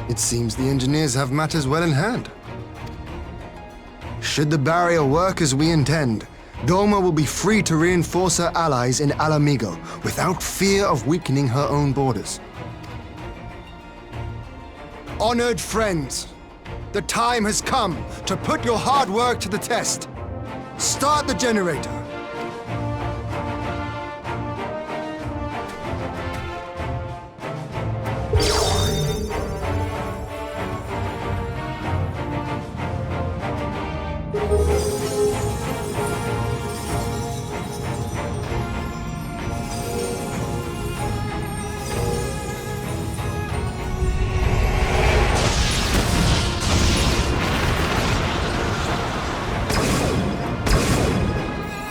It seems the engineers have matters well in hand. Should the barrier work as we intend, Doma will be free to reinforce her allies in Alamigo without fear of weakening her own borders. Honored friends, the time has come to put your hard work to the test. Start the generator.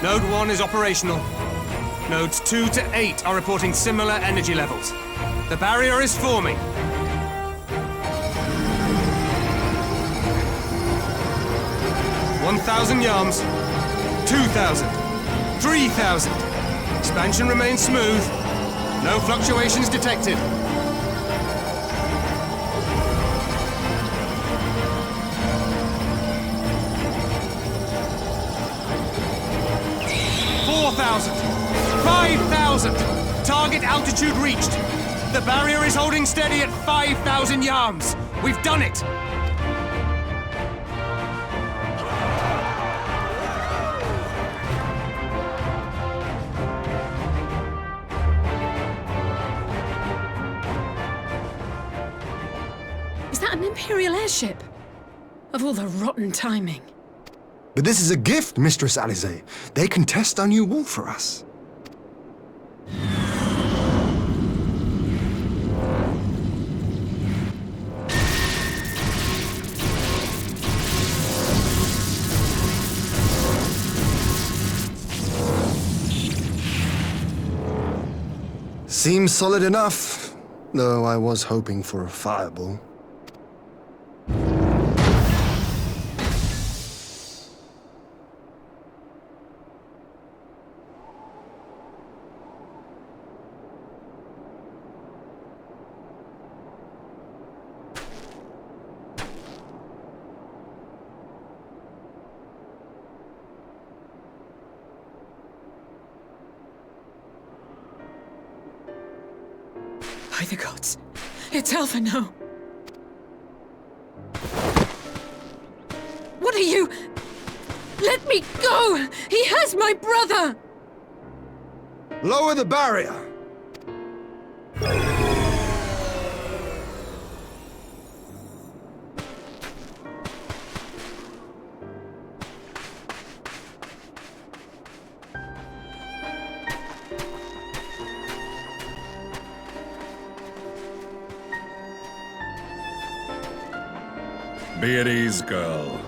Node 1 is operational. Nodes 2 to 8 are reporting similar energy levels. The barrier is forming. $1,000 yards, 2,000, 3,000. Expansion remains smooth. No fluctuations detected. 4,000! 5,000! Target altitude reached! The barrier is holding steady at 5,000 yards! We've done it! Is that an Imperial airship? Of all the rotten timing. But this is a gift, Mistress Alize. They can test our new wall for us. Seems solid enough, though I was hoping for a fireball. By the gods, it's Alpha now. What are you? Let me go! He has my brother! Lower the barrier! Be at ease, girl.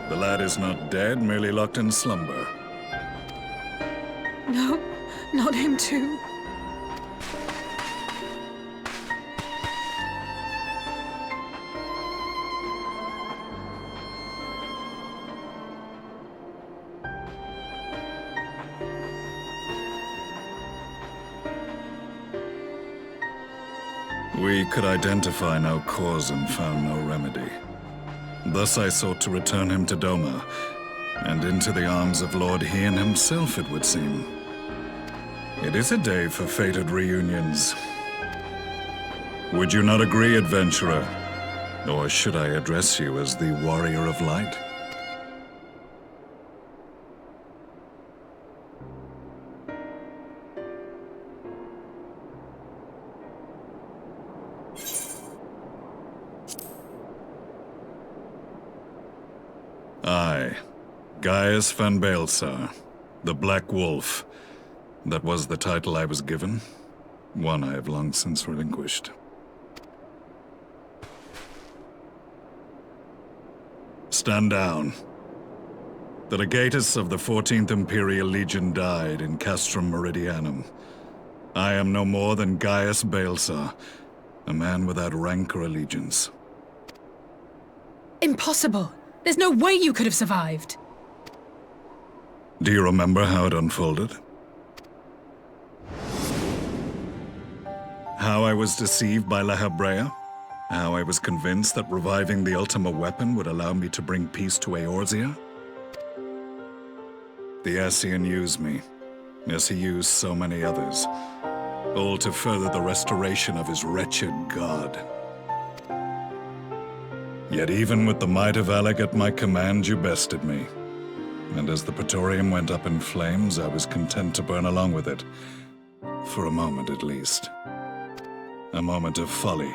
The lad is not dead, merely locked in slumber. No, not him too. We could identify no cause and found no remedy. Thus I sought to return him to Doma, and into the arms of Lord Hien himself, it would seem. It is a day for fated reunions. Would you not agree, adventurer? Or should I address you as the Warrior of Light? I, Gaius van Baelsar, the Black Wolf. That was the title I was given, one I have long since relinquished. Stand down. The legatus of the 14th Imperial Legion died in Castrum Meridianum. I am no more than Gaius Baelsar, a man without rank or allegiance. Impossible! There's no way you could have survived! Do you remember how it unfolded? How I was deceived by La Habrea? How I was convinced that reviving the Ultima weapon would allow me to bring peace to Eorzea? The Ascian used me, as he used so many others, all to further the restoration of his wretched god. Yet even with the might of Alec at my command, you bested me. And as the Praetorium went up in flames, I was content to burn along with it. For a moment at least. A moment of folly.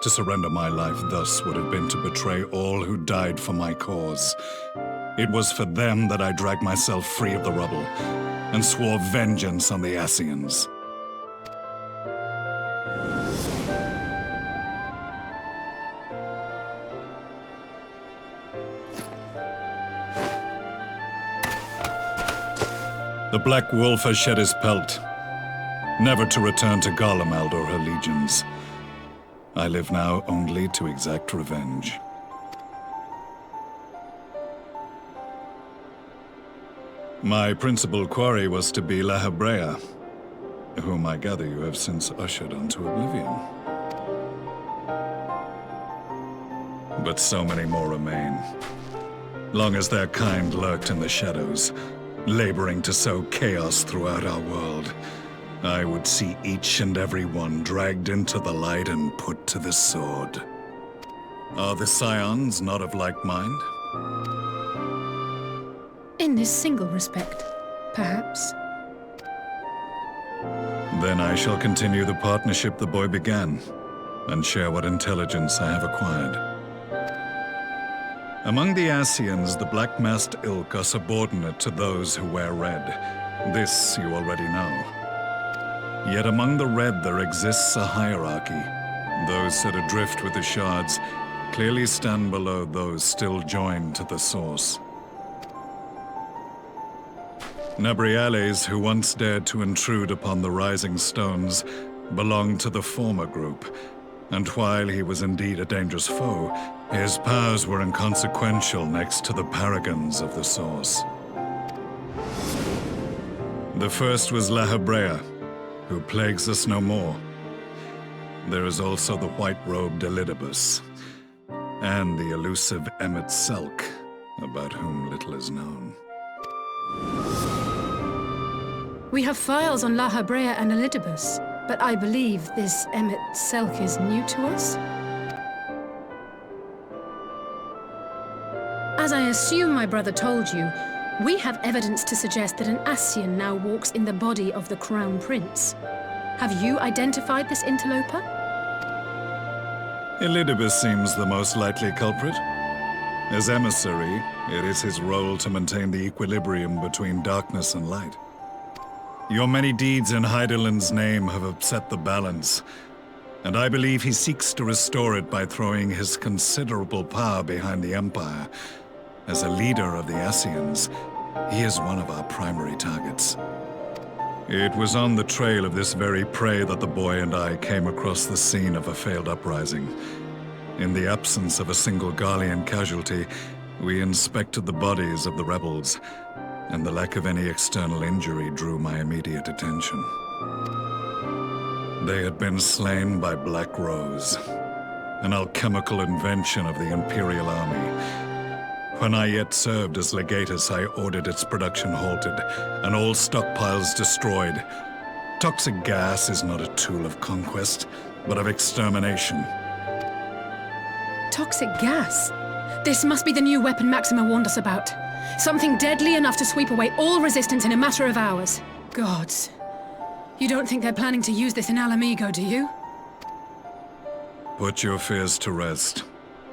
To surrender my life thus would have been to betray all who died for my cause. It was for them that I dragged myself free of the rubble, and swore vengeance on the Ascians. The Black Wolf has shed his pelt, never to return to Garlemald or her legions. I live now only to exact revenge. My principal quarry was to be La Hebrea, whom I gather you have since ushered onto oblivion. But so many more remain. Long as their kind lurked in the shadows, laboring to sow chaos throughout our world, I would see each and every one dragged into the light and put to the sword. Are the Scions not of like mind? In this single respect, perhaps. Then I shall continue the partnership the boy began, and share what intelligence I have acquired. Among the Ascians, the Black-Masked Ilk are subordinate to those who wear red. This you already know. Yet among the Red there exists a hierarchy. Those set adrift with the shards clearly stand below those still joined to the source. Nabriales, who once dared to intrude upon the Rising Stones, belonged to the former group, and while he was indeed a dangerous foe, his powers were inconsequential next to the paragons of the Source. The first was La Hebrea, who plagues us no more. There is also the white-robed Elidibus, and the elusive Emmet Selk, about whom little is known. We have files on La Hebrea and Elidibus, but I believe this Emmet Selk is new to us? As I assume my brother told you, we have evidence to suggest that an Ascian now walks in the body of the Crown Prince. Have you identified this interloper? Elidibus seems the most likely culprit. As emissary, it is his role to maintain the equilibrium between darkness and light. Your many deeds in Hydaelyn's name have upset the balance, and I believe he seeks to restore it by throwing his considerable power behind the Empire. As a leader of the Ascians, he is one of our primary targets. It was on the trail of this very prey that the boy and I came across the scene of a failed uprising. In the absence of a single Garlean casualty, we inspected the bodies of the rebels, and the lack of any external injury drew my immediate attention. They had been slain by Black Rose, an alchemical invention of the Imperial Army. When I yet served as legatus, I ordered its production halted, and all stockpiles destroyed. Toxic gas is not a tool of conquest, but of extermination. Toxic gas? This must be the new weapon Maxima warned us about. Something deadly enough to sweep away all resistance in a matter of hours. Gods. You don't think they're planning to use this in Alamigo, do you? Put your fears to rest.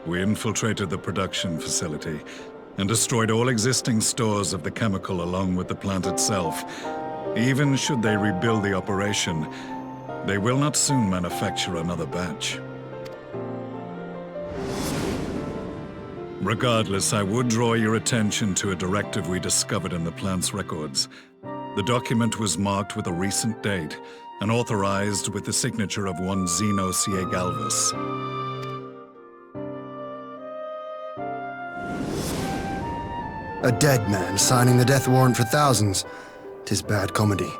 We infiltrated the production facility and destroyed all existing stores of the chemical along with the plant itself. Even should they rebuild the operation, they will not soon manufacture another batch. Regardless, I would draw your attention to a directive we discovered in the plant's records. The document was marked with a recent date and authorized with the signature of one Zeno C.A. Galvus. A dead man signing the death warrant for thousands. 'Tis bad comedy.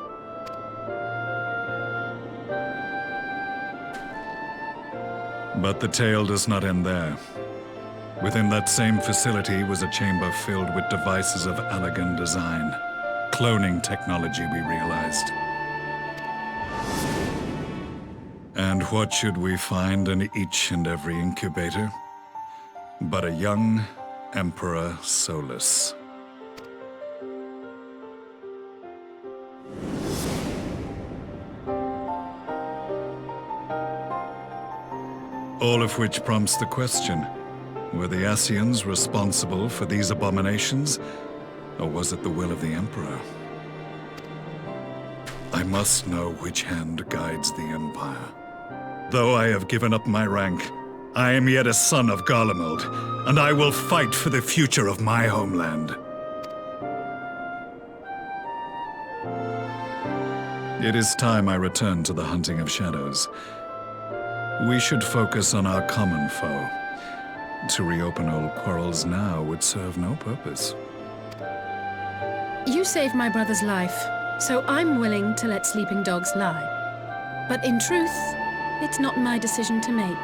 But the tale does not end there. Within that same facility was a chamber filled with devices of elegant design. Cloning technology, we realized. And what should we find in each and every incubator? But a young Emperor Solus. All of which prompts the question, were the Ascians responsible for these abominations, or was it the will of the Emperor? I must know which hand guides the Empire. Though I have given up my rank, I am yet a son of Garlemald, and I will fight for the future of my homeland. It is time I return to the hunting of shadows. We should focus on our common foe. To reopen old quarrels now would serve no purpose. You saved my brother's life, so I'm willing to let sleeping dogs lie. But in truth, it's not my decision to make.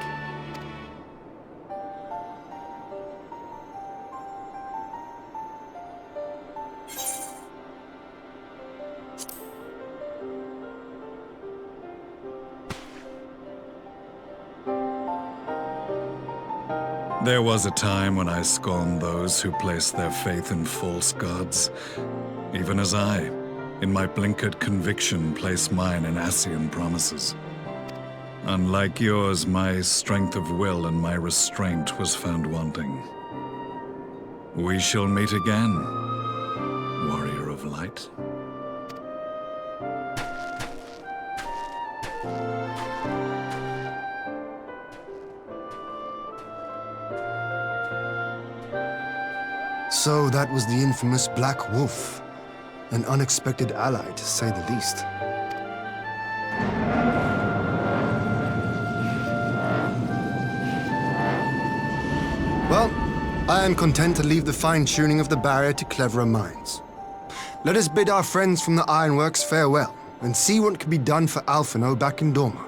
There was a time when I scorned those who placed their faith in false gods, even as I, in my blinkered conviction, place mine in Ascian promises. Unlike yours, my strength of will and my restraint was found wanting. We shall meet again, warrior of light. So that was the infamous Black Wolf. An unexpected ally, to say the least. Well, I am content to leave the fine-tuning of the barrier to cleverer minds. Let us bid our friends from the Ironworks farewell, and see what can be done for Alphino back in Doma.